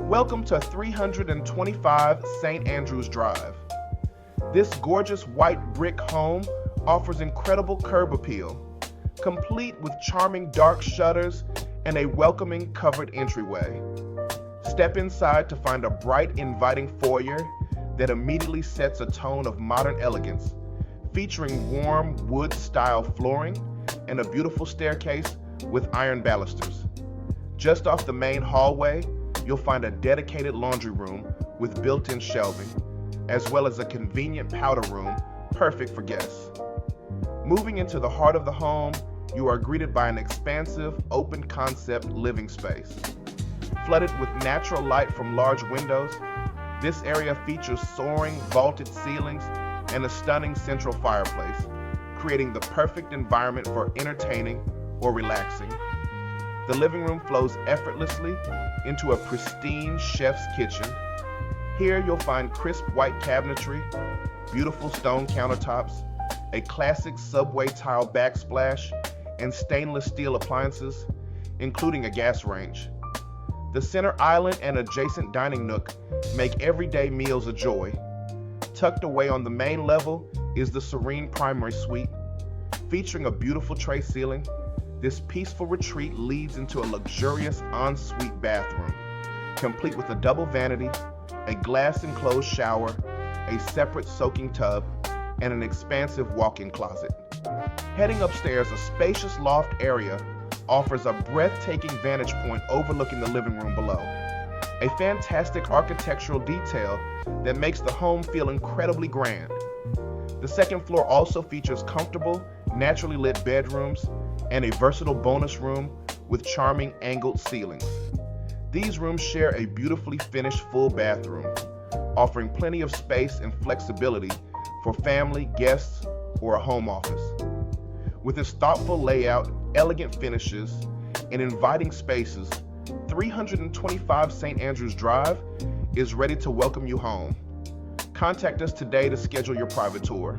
Welcome to 325 St. Andrews Drive. This gorgeous white brick home offers incredible curb appeal, complete with charming dark shutters and a welcoming covered entryway. Step inside to find a bright, inviting foyer that immediately sets a tone of modern elegance, featuring warm wood-style flooring and a beautiful staircase with iron balusters. Just off the main hallway, you'll find a dedicated laundry room with built-in shelving, as well as a convenient powder room perfect for guests. Moving into the heart of the home, you are greeted by an expansive, open-concept living space. Flooded with natural light from large windows, this area features soaring, vaulted ceilings and a stunning central fireplace, creating the perfect environment for entertaining or relaxing. The living room flows effortlessly into a pristine chef's kitchen. Here you'll find crisp white cabinetry, beautiful stone countertops, a classic subway tile backsplash, and stainless steel appliances, including a gas range. The center island and adjacent dining nook make everyday meals a joy. Tucked away on the main level is the serene primary suite. Featuring a beautiful tray ceiling, this peaceful retreat leads into a luxurious ensuite bathroom, complete with a double vanity, a glass-enclosed shower, a separate soaking tub, and an expansive walk-in closet. Heading upstairs, a spacious loft area offers a breathtaking vantage point overlooking the living room below. A fantastic architectural detail that makes the home feel incredibly grand. The second floor also features comfortable, naturally lit bedrooms and a versatile bonus room with charming angled ceilings. These rooms share a beautifully finished full bathroom, offering plenty of space and flexibility for family, guests, or a home office. With its thoughtful layout, elegant finishes, and inviting spaces, 325 St. Andrews Drive is ready to welcome you home. Contact us today to schedule your private tour.